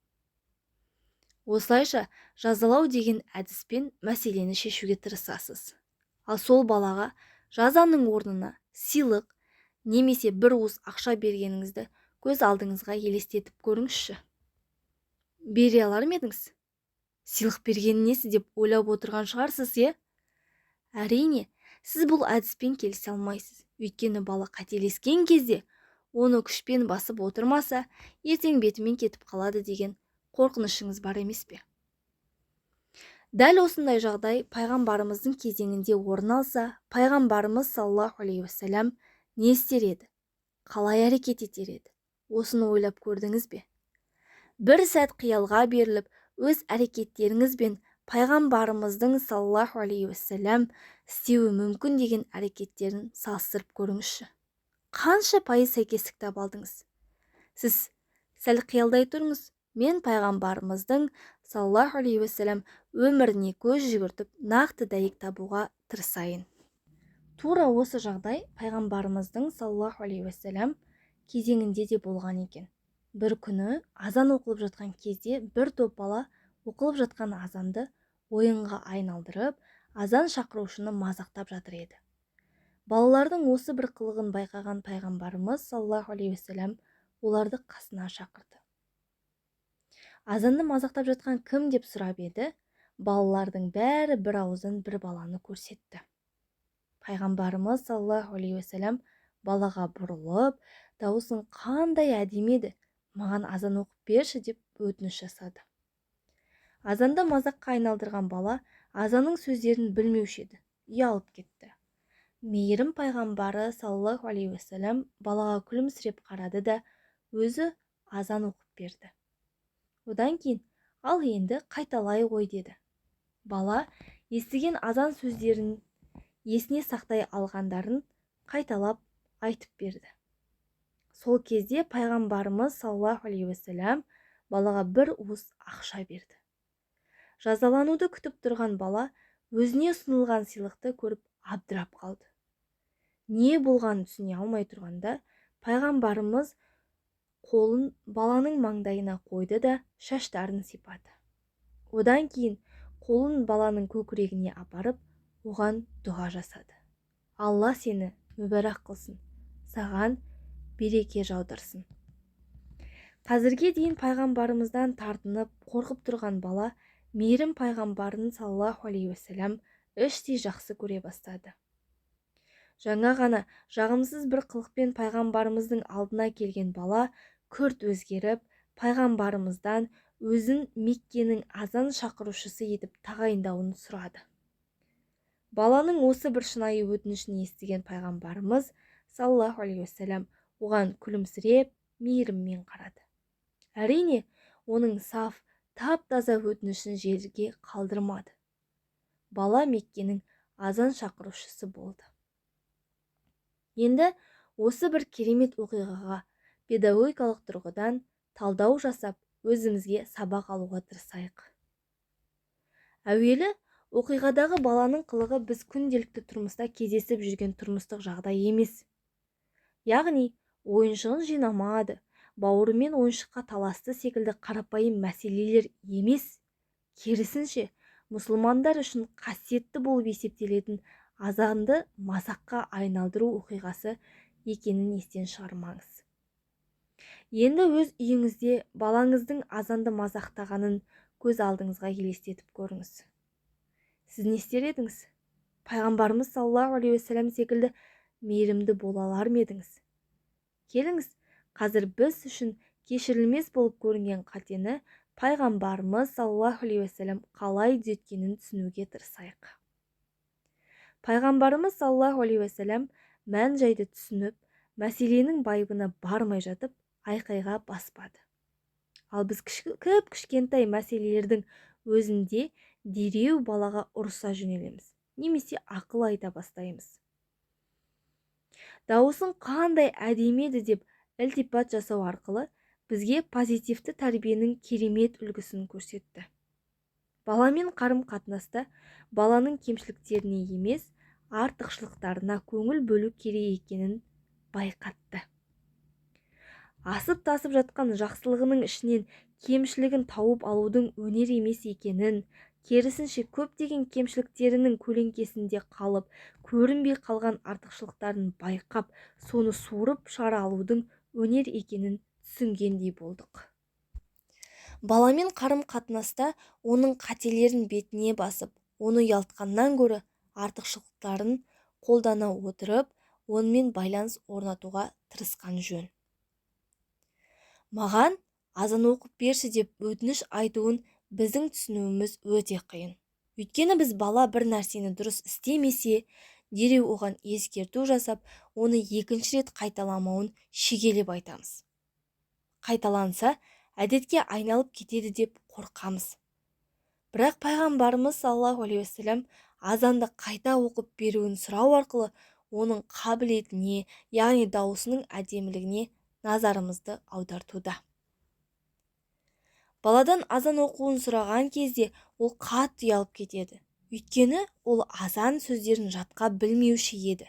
Осылайша жазалау деген әдіспен мәселені шешуге тырысасыз. Ал сол балаға жазаның орнына сыйлық немесе бір уыс ақша бергеніңізді көз алдыңызға елестетіп көріңізші. Бере алар ма едіңіз? Сыйлық берген несі деп ойлап отырған шығарсыз, е? Әрине, сіз бұл әдіспен келісе алмайсыз. Өйткені бала қателескен кезде оны күшпен басып отырмаса, ертең бетімен кетіп қалады деген қорқынышыңыз бар емес пе? Дәл осындай жағдай пайғамбарымыздың кезеңінде орын алса, пайғамбарымыз саллаллаху алейхи уассалам не істер еді? Қалай әрекет етер еді? Осыны ойлап көрдіңіз бе? Бір сәт қиялға беріліп, өз әрекеттеріңізбен пайғамбарымыздың саллаллаху алейхи уассалам істеуі мүмкін деген әрекеттерін салыстырып көріңізші. Қанша пайыз сәйкестік таба алдыңыз? Сіз сәл қиялдай тұрыңыз. Мен пайғамбарымыздың саллаллаху алейхи уассалам өміріне көз жүгіртіп, нақты дәйек табуға тырысайын. Тура осы жағдай пайғамбарымыздың саллаллаху алейхи уассалам кезеңінде де болған екен. Бір күні азан оқылып жатқан кезде бір топ бала оқылып жатқан азанды ойынға айналдырып, азан шақырушыны мазақтап жатыр еді. Балалардың осы бір қылығын байқаған пайғамбарымыз саллаллаху алейхи уассалам оларды қасына шақырды. Азанды мазақтап жатқан кім деп сұрап еді, балалардың бәрі бір ауыздан бір баланы көрсетті. Пайғамбарымыз саллаллаху алейхи уассалам балаға бұрылып, дауысын қандай әдемі еді, маған азан оқып берші деп өтініш жасады. Азанды мазаққа айналдырған бала азанның сөздерін білмеуші еді, ұялып кетті. Мейірім пайғамбары саллаллаху алейхи уассалам балаға күлімсіреп қарады да, өзі азан оқып берді. Одан кейін, ал енді қайталай ғой деді. Бала естіген азан сөздерін есіне сақтай алғандарын қайталап айтып берді. Сол кезде пайғамбарымыз саллаллаху алейхи уассалам балаға бір уыс ақша берді. Жазалануды күтіп тұрған бала өзіне ұсынылған сыйлықты көріп абдырап қалды. Не болғанын түсіне алмай тұрғанда, пайғамбарымыз қолын баланың маңдайына қойды да шаштарын сипады. Одан кейін қолын баланың көкірегіне апарып, оған дұға жасады. Алла сені мүбәрак қылсын, саған береке жаудырсын. Қазірге дейін пайғамбарымыздан тартынып, қорқып тұрған бала мейірім пайғамбарын саллаллаху алейхи уассалам іштей жақсы көре бастады. Жаңа ғана жағымсыз бір қылықпен пайғамбарымыздың алдына келген бала күрт өзгеріп, пайғамбарымыздан өзін Меккенің азан шақырушысы етіп тағайындауын сұрады. Баланың осы бір шынайы өтінішін естіген пайғамбарымыз саллаллаху алейхи уассалам оған күлімсіреп, мейіріммен қарады. Әрине, оның саф, тап-таза өтінішін жерге қалдырмады. Бала Меккенің азан шақырушысы болды. Енді осы бір керемет оқиғаға педагогикалық тұрғыдан талдау жасап, өзімізге сабақ алуға тырысайық. Әуелі, оқиғадағы баланың қылығы біз күнделікті тұрмыста кездесіп жүрген тұрмыстық жағдай емес. Яғни, ойыншығын жинамады, бауырымен ойыншыққа таласты секілді қарапайым мәселелер емес. Керісінше, мұсылмандар үшін қасиетті болып есептелетін азанды мазаққа айналдыру оқиғасы екенін естен шығармаңыз. Енді өз үйіңізде балаңыздың азанды мазақтағанын көз алдыңызға елестетіп көріңіз. Сіз не істер едіңіз? Пайғамбарымыз саллаллаху алейхи уассалам секілді мейірімді бола алар ма едіңіз? Келіңіз, қазір біз үшін кешірілмес болып көрінген қатені пайғамбарымыз саллаллаху алейхи уассалам қалай түзеткенін түсінуге тырысайық. Пайғамбарымыз саллаллаху алейхи уассалам мән-жайды түсініп, мәселенің байыбына бармай жатып, айқайға баспады. Ал біз кішкентай мәселелердің өзінде дереу балаға ұрыса жөнелеміз, немесе ақыл айта бастаймыз. Дауысың қандай әдемі еді деп ілтипат жасау арқылы бізге позитивті тәрбиенің керемет үлгісін көрсетті. Баламен қарым-қатынаста баланың кемшіліктеріне емес, артықшылықтарына көңіл бөлу керек екенін байқатты. Асып-тасып жатқан жақсылығының ішінен кемшілігін тауып алудың өнер емес екенін, керісінше көптеген кемшіліктерінің көлеңкесінде қалып, көрінбей қалған артықшылықтарын байқап, соны суырып шығара алудың өнер екенін түсінгендей болдық. Баламен қарым-қатынаста оның қателерін бетіне басып, оны ұялтқаннан гөрі артықшылықтарын қолдана отырып, онымен байланыс орнатуға тырысқан жөн. Маған азан оқып берші деп өтініш айтуын біздің түсінуіміз өте қиын. Өйткені біз бала бір нәрсені дұрыс істемесе, дереу оған ескерту жасап, оны екінші рет қайталамауын шегелеп айтамыз. Қайталанса, әдетке айналып кетеді деп қорқамыз. Бірақ пайғамбарымыз саллаллаху алейхи уассалам азанды қайта оқып беруін сұрау арқылы оның қабілетіне, яғни дауысының әдемілігіне назарымызды аудартуда. Баладан азан оқуын сұраған кезде ол қатты ұялып кетеді. Өйткені ол азан сөздерін жатқа білмеуші еді.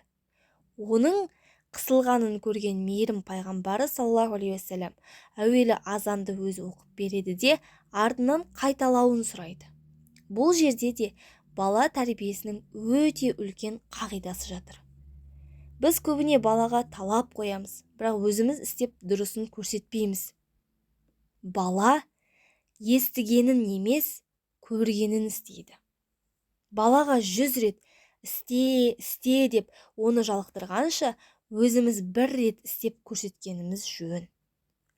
Оның қысылғанын көрген мейірім пайғамбары саллаллаху алейхи уассалам әуелі азанды өзі оқып береді де, артынан қайталауын сұрайды. Бұл жерде де бала тәрбиесінің өте үлкен қағидасы жатыр. Біз көбіне балаға талап қоямыз, бірақ өзіміз істеп дұрысын көрсетпейміз. Бала естігенін емес, көргенін істейді. Балаға 100 рет істе деп оны жалықтырғанша, өзіміз бір рет істеп көрсеткеніміз жөн.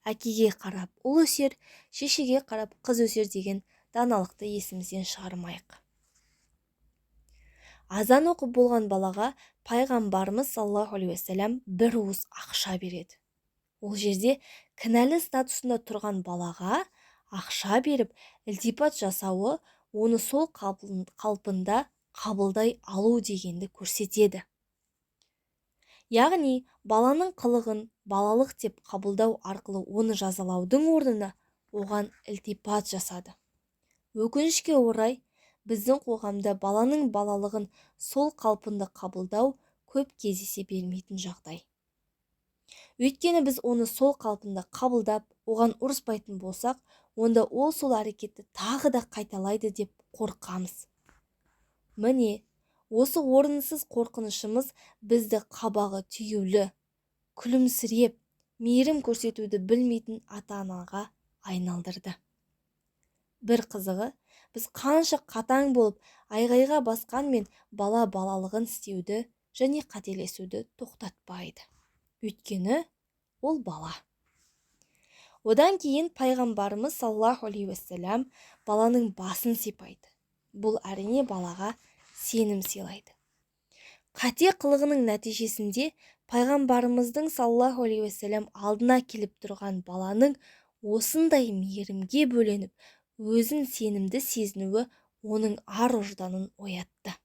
Әкеге қарап ұл өсер, шешеге қарап қыз өсер деген даналықты есімізден шығармайық. Азан оқып болған балаға пайғамбарымыз саллаллаху алейхи уассалам бір уыс ақша береді. Ол жерде кінәлі статусында тұрған балаға ақша беріп, ілтипат жасауы оны сол қалпында қабылдай алу дегенді көрсетеді. Яғни, баланың қылығын балалық деп қабылдау арқылы оны жазалаудың орнына оған ілтипат жасады. Өкінішке орай, біздің қоғамда баланың балалығын сол қалпында қабылдау көп кездесе бермейтін жағдай. Өйткені біз оны сол қалпында қабылдап, оған ұрыспайтын болсақ, онда ол сол әрекетті тағы да қайталайды деп қорқамыз. Міне, осы орынсыз қорқынышымыз бізді қабағы түйеулі, күлімсіреп, мейірім көрсетуді білмейтін ата-анаға айналдырды. Бір қызығы, біз қанша қатаң болып, айғайға басқанмен бала балалығын істеуді және қателесуді тоқтатпайды. Өйткені ол бала. Одан кейін пайғамбарымыз саллаллаху алейхи уассалам баланың басын сипайды. Бұл әрине балаға сенім сыйлайды. Қате қылығының нәтижесінде пайғамбарымыздың саллаллаху алейхи уассалам алдына келіп тұрған баланың осындай мейірімге бөленіп, өзін сенімді сезінуі оның ар-ожданын оятты.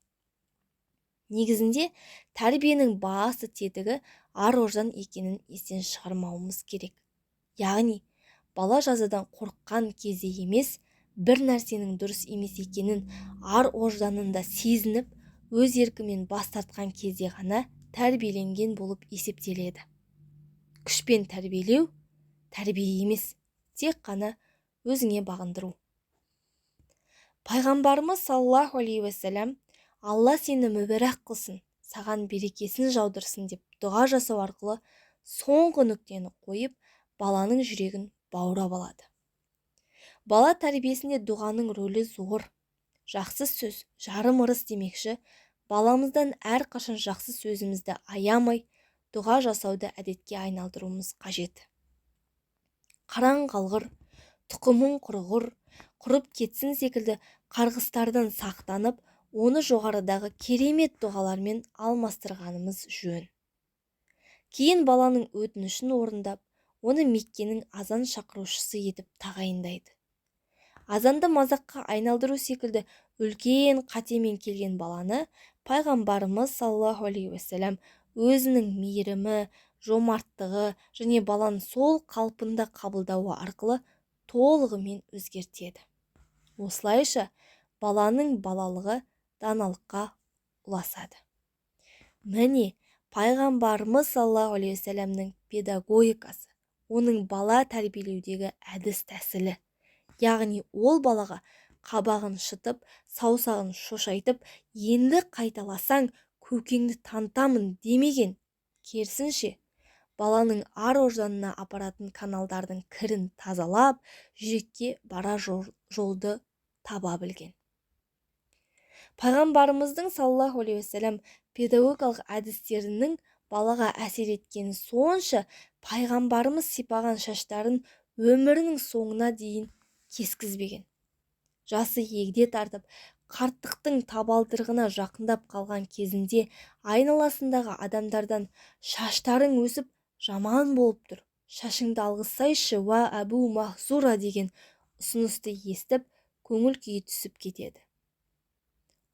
Негізінде тәрбиенің басы тетігі ар-ождан екенін естен шығармауымыз керек. Яғни, бала жазадан қорыққан кезде емес, бір нәрсенің дұрыс емес екенін ар-ожданында сезініп, өз еркімен бас тартқан кезде ғана тәрбиеленген болып есептеледі. Күшпен тәрбиелеу тәрбие емес, тек қана өзіңе бағындыру. Пайғамбарымыз саллаллаху алейхи уассалам Алла сені мүбәрәк қылсын, саған берекесін жаудырсын деп дұға жасау арқылы соңғы нүктені қойып, баланың жүрегін баурап алады. Бала тәрбиесінде дұғаның рөлі зор. Жақсы сөз жарым ырыс демекші, баламыздан әрқашан жақсы сөзімізді аямай, дұға жасауды әдетке айналдыруымыз қажет. Қараң қалғыр, тұқымың құрғыр, құрып кетсін секілді қарғыстардан сақтанып, оны жоғарыдағы керемет дұғалармен алмастырғанымыз жөн. Кейін баланың өтінішін орындап, оны Меккенің азан шақырушысы етіп тағайындайды. Азанды мазаққа айналдыру секілді үлкен қатемен келген баланы пайғамбарымыз саллаллаху алейхи уассалам өзінің мейірімі, жомарттығы және баланы сол қалпында қабылдауы арқылы толығымен өзгертеді. Осылайша баланың балалығы даналыққа ұласады. Міне, пайғамбарымыз саллаллаху алейхи уассаламның педагогикасы, оның бала тәрбиелеудегі әдіс тәсілі. Яғни ол балаға қабағын шытып, саусағын шошайтып, енді қайталасаң көкеңді танытамын демеген. Керісінше, баланың ар-ожданына апаратын каналдардың кірін тазалап, жүрекке бара жолды таба білген. Пайғамбарымыздың саллаллаху алейхи уассалам педагогикалық әдістерінің балаға әсер еткені сонша, пайғамбарымыз сипаған шаштарын өмірінің соңына дейін кескізбеген. Жасы егде тартып, қарттықтың табалдырығына жақындап қалған кезінде айналасындағы адамдардан шаштарың өсіп жаман болып тұр, шашыңды алғызсайшы уа Әбу Махзура деген ұсынысты естіп, көңіл күйі түсіп кетеді.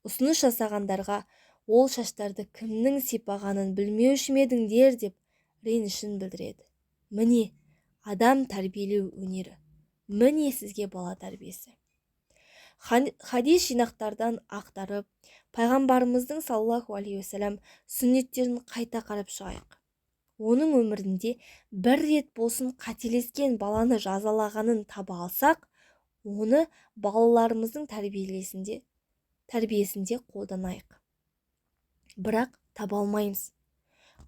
Ұсыныс жасағандарға ол шаштарды кімнің сипағанын білмеуші ме едіңдер деп ренішін білдіреді. Міне, адам тәрбиелеу өнері. Міне сізге бала тәрбиесі. Хадис жинақтардан ақтарып, пайғамбарымыздың саллаллаху алейхи уассалам сүннеттерін қайта қарап шығайық. Оның өмірінде бір рет болсын қателескен баланы жазалағанын таба алсақ, оны балаларымыздың тәрбиесінде қолданайық. Бірақ таба алмаймыз.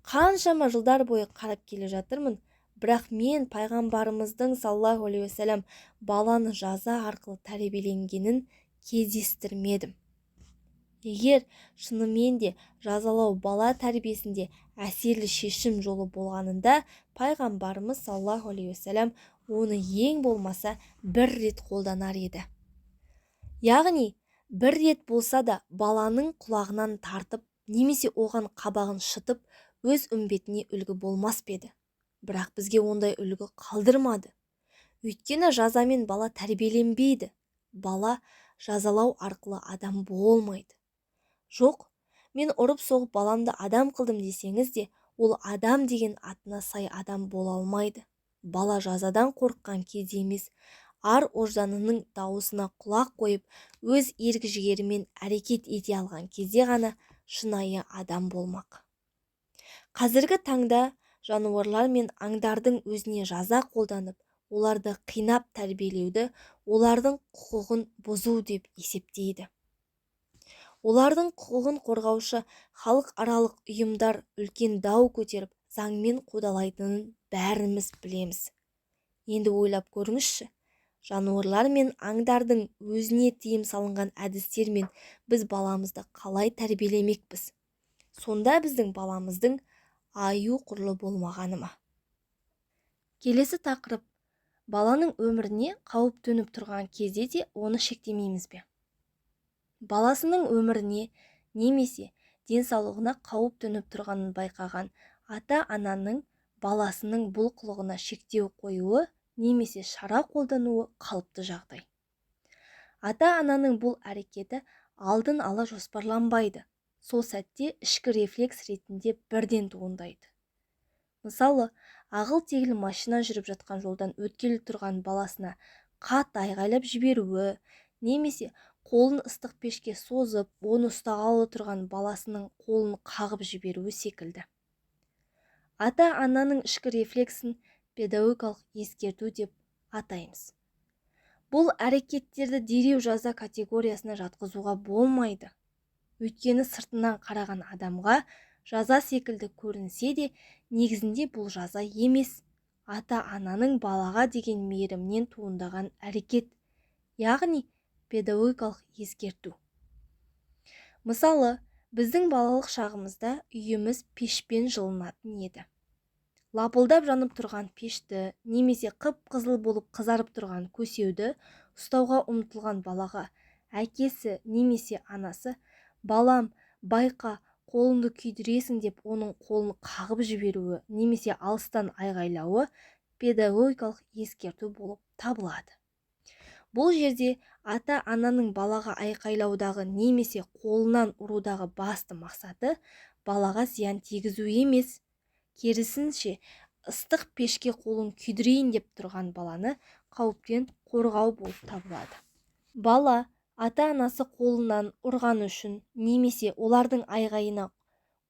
Қаншама жылдар бойы қарап келе жатырмын, бірақ мен пайғамбарымыздың саллаллаху алейхи уассалам баланы жаза арқылы тәрбиеленгенін кездестірмедім. Егер шынымен де жазалау бала тәрбиесінде әсерлі шешім жолы болғанында, пайғамбарымыз саллаллаху алейхи уассалам оны ең болмаса бір рет қолданар еді. Яғни, бір рет болса да баланың құлағынан тартып, немесе оған қабағын шытып, өз үмбетіне үлгі болмас пе еді. Бірақ бізге ондай үлгі қалдырмады. Өйткені жазамен бала тәрбиеленбейді. Бала жазалау арқылы адам болмайды. Жоқ, мен ұрып-соғып баламды адам қылдым десеңіз де, ол адам деген атына сай адам бола алмайды. Бала жазадан қорыққан кезде емес, ар-ожданының дауысына құлақ қойып, өз ерік-жігерімен әрекет ете алған кезде ғана шынайы адам болмақ. Қазіргі таңда жануарлар мен аңдардың өзіне жаза қолданып, оларды қинап тәрбиелеуді олардың құқығын бұзу деп есептейді. Олардың құқығын қорғаушы халықаралық ұйымдар үлкен дау көтеріп, заңмен қудалайтынын бәріміз білеміз. Енді ойлап көріңізші, жануарлар мен аңдардың өзіне тыйым салынған әдістермен біз баламызды қалай тәрбиелемекпіз? Сонда біздің баламыздың аю құрлы болмағаны ма? Келесі тақырып: баланың өміріне қауіп төніп тұрған кезде де оны шектемейміз бе? Баласының өміріне немесе денсаулығына қауіп төніп тұрғанын байқаған ата-ананың баласының бұл қылығына шектеу қоюы немесе шара қолдануы қалыпты жағдай. Ата-ананың бұл әрекеті алдын ала жоспарланбайды. Сол сәтте ішкі рефлекс ретінде бірден туындайды. Мысалы, ағыл-тегіл машина жүріп жатқан жолдан өткелі тұрған баласына қатты айғайлап жіберуі, немесе қолын ыстық пешке созып, оны ұстағалы тұрған баласының қолын қағып жіберуі секілді. Ата-ананың ішкі рефлексін педагогикалық ескерту деп атаймыз. Бұл әрекеттерді дереу жаза категориясына жатқызуға болмайды. Өйткені сыртынан қараған адамға жаза секілді көрінсе де, негізінде бұл жаза емес. Ата-ананың балаға деген мейірімнен туындаған әрекет. Яғни, педагогикалық ескерту. Мысалы, біздің балалық шағымызда үйіміз пешпен жылынатын еді. Лапылдап жанып тұрған пешті немесе қып-қызыл болып қызарып тұрған көсеуді ұстауға ұмтылған балаға әкесі немесе анасы «балам, байқа, қолыңды күйдіресің» деп оның қолын қағып жіберуі немесе алыстан айғайлауы педагогикалық ескерту болып табылады. Бұл жерде ата-ананың балаға айқайлаудағы немесе қолынан ұрудағы басты мақсаты балаға зиян тигізу емес, керісінше ыстық пешке қолын күйдірейін деп тұрған баланы қауіптен қорғау болып табылады. Бала ата-анасы қолынан ұрғаны үшін немесе олардың айғайына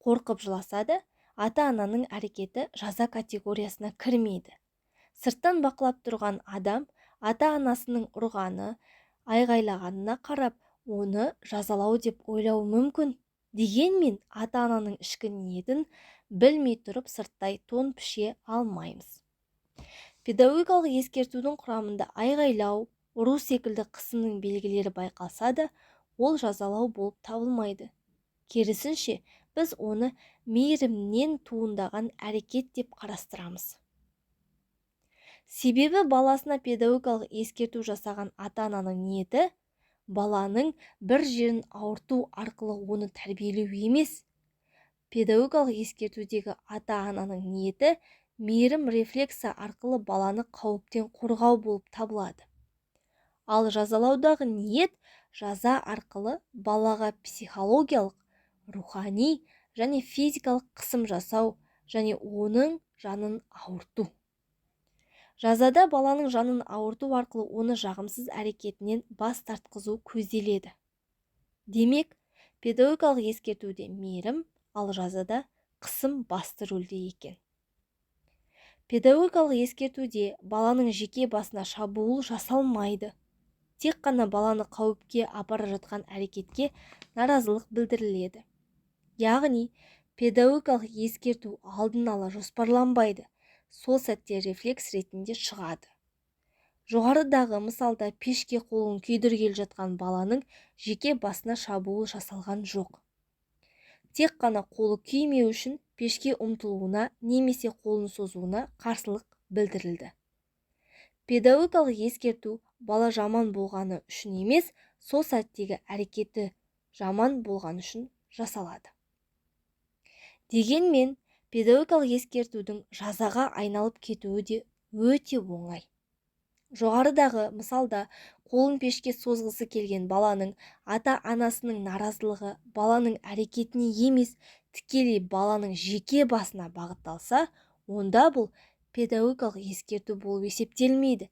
қорқып жыласады, ата-ананың әрекеті жаза категориясына кірмейді. Сырттан бақылап тұрған адам ата-анасының ұрғаны, айғайлағанына қарап, оны жазалау деп ойлауы мүмкін. Дегенмен ата-ананың ішкі ниетін білмей тұрып сырттай тон піше алмаймыз. Педагогикалық ескертудің құрамында айғайлау, ұру секілді қысымның белгілері байқалса да, ол жазалау болып табылмайды. Керісінше, біз оны мейірімнен туындаған әрекет деп қарастырамыз. Себебі баласына педагогикалық ескерту жасаған ата-ананың ниеті баланың бір жерін ауырту арқылы оны тәрбиелеу емес. Педагогикалық ескертудегі ата-ананың ниеті мейірім рефлексі арқылы баланы қауіптен қорғау болып табылады. Ал жазалаудағы ниет жаза арқылы балаға психологиялық, рухани және физикалық қысым жасау және оның жанын ауырту. Жазада баланың жанын ауырту арқылы оны жағымсыз әрекетінен бас тартқызу көзделеді. Демек, педагогикалық ескертуде мейірім, ал жазада қысым басты рөлде екен. Педагогикалық ескертуде баланың жеке басына шабуыл жасалмайды. Тек қана баланы қауіпке апара жатқан әрекетке наразылық білдіріледі. Яғни, педагогикалық ескерту алдын ала жоспарланбайды, сол сәтте рефлекс ретінде шығады. Жоғарыдағы мысалда пешке қолын күйдіргелі жатқан баланың жеке басына шабуыл жасалған жоқ. Тек қана қолы күймеу үшін пешке ұмтылуына немесе қолын созуына қарсылық білдірілді. Педагогикалық ескерту бала жаман болғаны үшін емес, сол сәттегі әрекеті жаман болғаны үшін жасалады. Дегенмен, педагогикалық ескертудің жазаға айналып кетуі де өте оңай. Жоғарыдағы мысалда қолын пешке созғысы келген баланың ата-анасының наразылығы баланың әрекетіне емес, тікелей баланың жеке басына бағытталса, онда бұл педагогикалық ескерту болып есептелмейді,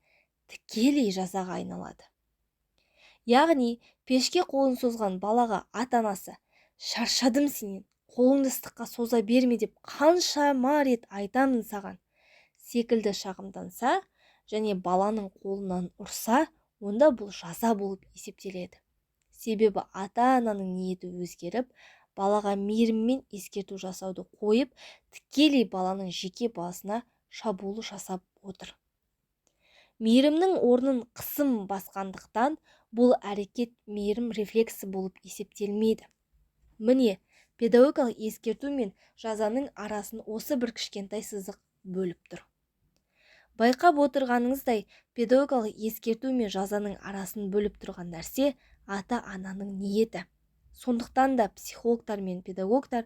тікелей жазаға айналады. Яғни, пешке қолын созған балаға ата-анасы «шаршадым сенен, қолыңды ыстыққа соза берме деп қаншама рет айтамын саған» секілді шағымданса және баланың қолынан ұрса, онда бұл жаза болып есептеледі. Себебі ата-ананың ниеті өзгеріп, балаға мейіріммен ескерту жасауды қойып, тікелей баланың жеке басына шабуыл жасап отыр. Мейірімнің орнын қысым басқандықтан, бұл әрекет мейірім рефлексі болып есептелмейді. Міне, педагогикалық ескерту мен жазаның арасын осы бір кішкентай сызық бөліп тұр. Байқап отырғаныңыздай, педагогикалық ескерту мен жазаның арасын бөліп тұрған нәрсе ата-ананың ниеті. Сондықтан да психологтар мен педагогтар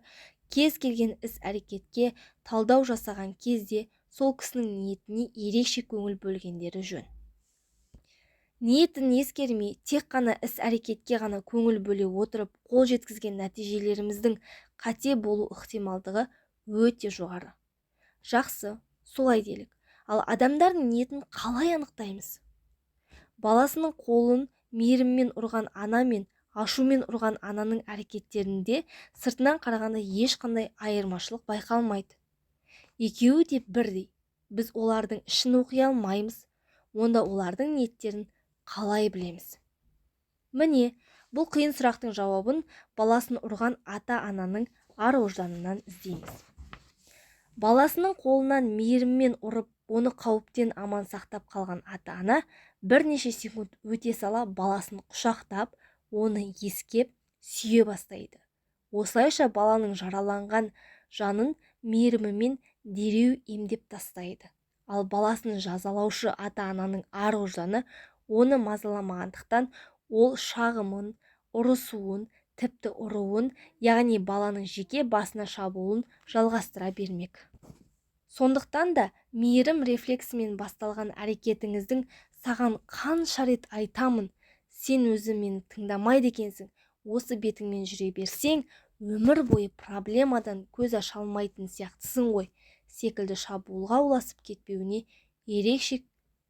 кез келген іс-әрекетке талдау жасаған кезде сол кісінің ниетіне ерекше көңіл бөлгендері жөн. Ниетін ескермей, тек қана іс-әрекетке ғана көңіл бөле отырып, қол жеткізген нәтижелеріміздің қате болу ықтималдығы өте жоғары. Жақсы, солай делік. Ал адамдардың ниетін қалай анықтаймыз? Баласының қолын мейіріммен ұрған ана мен ашумен ұрған ананың әрекеттерінде сыртынан қарағанда ешқандай айырмашылық байқалмайды. Екеуі де бірдей. Біз олардың ішін оқи алмаймыз. Онда олардың ниеттерін қалай білеміз? Міне, бұл қиын сұрақтың жауабын баласын ұрған ата-ананың ар-ожданынан іздейміз. Баласының қолынан мейіріммен ұрып, оны қауіптен аман сақтап қалған ата-ана бірнеше секунд өте сала баласын құшақтап, оны иіскеп, сүйе бастайды. Осылайша баланың жараланған жанын мейірімімен дереу емдеп тастайды. Ал баласын жазалаушы ата-ананың ар-ожданы оны мазаламағандықтан ол шағымын, ұрысуын, тіпті ұруын, яғни баланың жеке басына шабуылын жалғастыра бермек. Сондықтан да мейірім рефлексімен басталған әрекетіңіздің саған қанша рет айтамын, сен өзі мені тыңдамайды екенсің, осы бетіңмен жүре берсең, өмір бойы проблемадан көз аша алмайтын сияқтысың ғой, секілді шабуылға ұласып кетпеуіне ерекше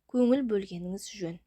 көңіл бөлгеніңіз жөн.